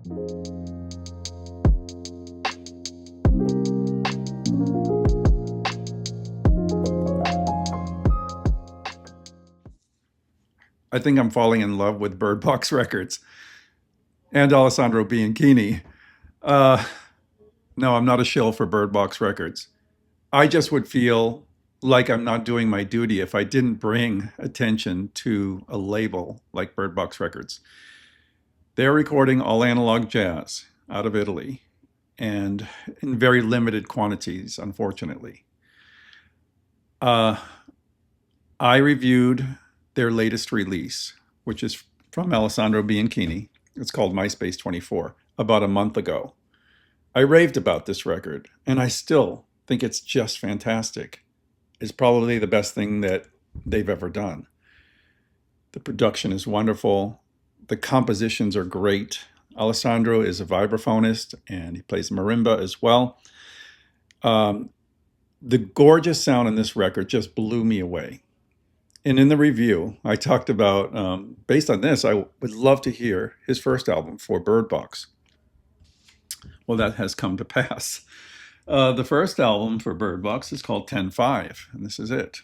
I think I'm falling in love with Birdbox Records and Alessandro Bianchini. Uh, no, I'm not a shill for Birdbox Records. I just would feel like I'm not doing my duty if I didn't bring attention to a label like Birdbox Records. They're recording all analog jazz out of Italy and in very limited quantities, unfortunately. Uh, I reviewed their latest release, which is from Alessandro Bianchini. It's called MySpace 24, about a month ago. I raved about this record, and I still think it's just fantastic. It's probably the best thing that they've ever done. The production is wonderful. The compositions are great. Alessandro is a vibraphonist, and he plays marimba as well. The gorgeous sound in this record just blew me away. And in the review, I talked about, based on this, I would love to hear his first album for Birdbox. Well, that has come to pass. The first album for Birdbox is called 10-5, and this is it.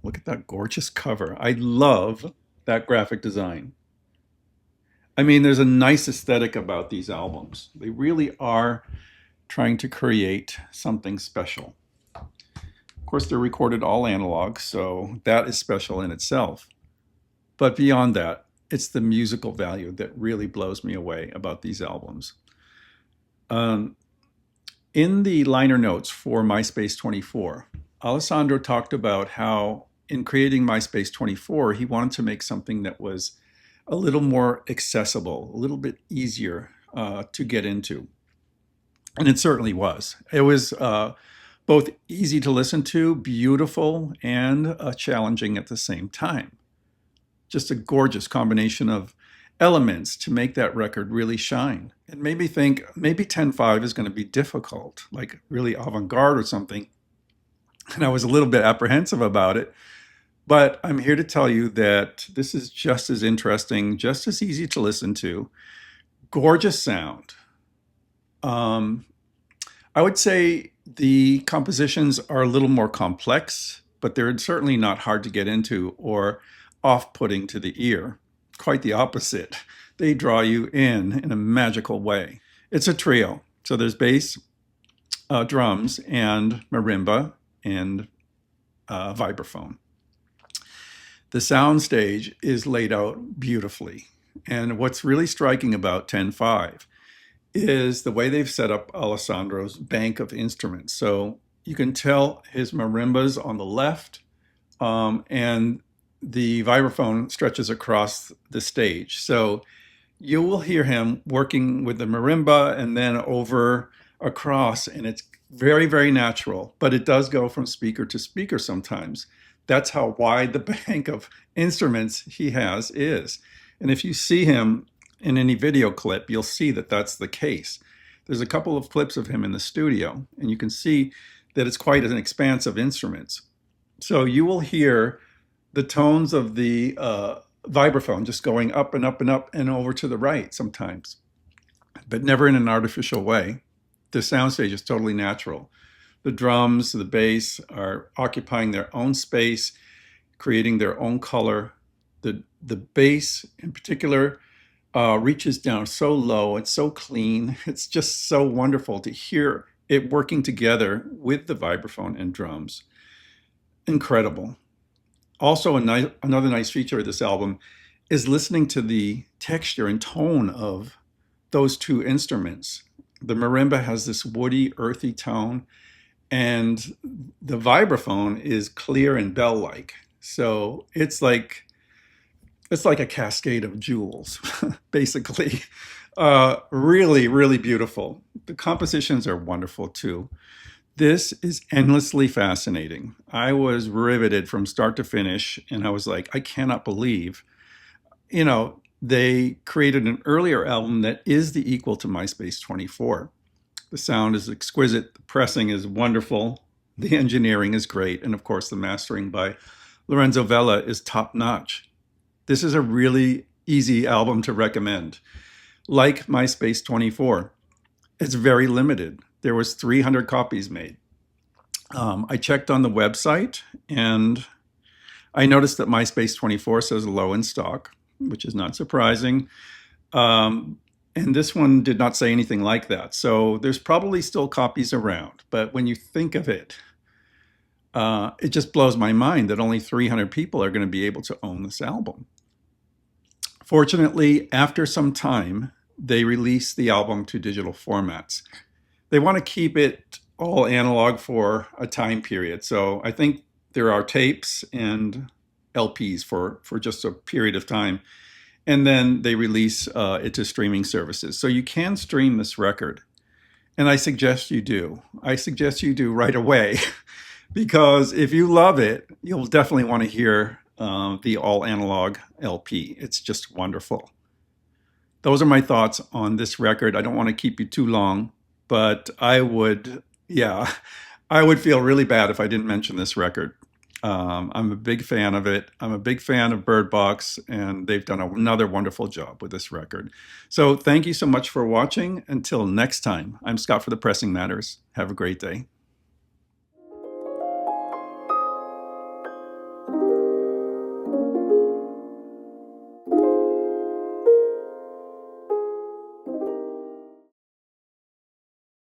Look at that gorgeous cover. I love that graphic design. I mean, there's a nice aesthetic about these albums. They really are trying to create something special. Of course, they're recorded all analog, so that is special in itself. But beyond that, it's the musical value that really blows me away about these albums. In the liner notes for MySpace 24, Alessandro talked about how in creating MySpace 24, he wanted to make something that was a little more accessible, a little bit easier to get into. And it certainly was. It was both easy to listen to, beautiful, and challenging at the same time. Just a gorgeous combination of elements to make that record really shine. It made me think maybe 10-5 is going to be difficult, like really avant-garde or something. And I was a little bit apprehensive about it. But I'm here to tell you that this is just as interesting, just as easy to listen to. Gorgeous sound. I would say the compositions are a little more complex, but they're certainly not hard to get into or off-putting to the ear. Quite the opposite. They draw you in a magical way. It's a trio. So there's bass, drums, and marimba, and vibraphone. The soundstage is laid out beautifully. And what's really striking about 10-5 is the way they've set up Alessandro's bank of instruments. So you can tell his marimba's on the left, and the vibraphone stretches across the stage. So you will hear him working with the marimba and then over across, and it's very, very natural, but it does go from speaker to speaker sometimes. That's how wide the bank of instruments he has is. And if you see him in any video clip, you'll see that that's the case. There's a couple of clips of him in the studio, and you can see that it's quite an expanse of instruments. So you will hear the tones of the vibraphone just going up and up and up and over to the right sometimes, but never in an artificial way. The soundstage is totally natural. The drums, the bass are occupying their own space, creating their own color. The bass in particular reaches down so low, it's so clean. It's just so wonderful to hear it working together with the vibraphone and drums. Incredible. Also, another nice feature of this album is listening to the texture and tone of those two instruments. The marimba has this woody, earthy tone, and the vibraphone is clear and bell-like. So it's like a cascade of jewels, basically. Really, really beautiful. The compositions are wonderful too. This is endlessly fascinating. I was riveted from start to finish, and I was like, I cannot believe, they created an earlier album that is the equal to MySpace 24. The sound is exquisite, the pressing is wonderful, the engineering is great, and of course the mastering by Lorenzo Vela is top-notch. This is a really easy album to recommend. like MySpace 24. It's very limited. There was 300 copies made. I checked on the website and I noticed that MySpace 24 says low in stock, which is not surprising. And this one did not say anything like that. So there's probably still copies around. But when you think of it, it just blows my mind that only 300 people are going to be able to own this album. Fortunately, after some time, they released the album to digital formats. They want to keep it all analog for a time period. So I think there are tapes and LPs for just a period of time. And then they release it to streaming services. So you can stream this record. And I suggest you do. I suggest you do right away. Because if you love it, you'll definitely want to hear the all analog LP. It's just wonderful. Those are my thoughts on this record. I don't want to keep you too long, but I would feel really bad if I didn't mention this record. I'm a big fan of it. I'm a big fan of Birdbox, and they've done another wonderful job with this record. So thank you so much for watching. Until next time, I'm Scott for the Pressing Matters. Have a great day.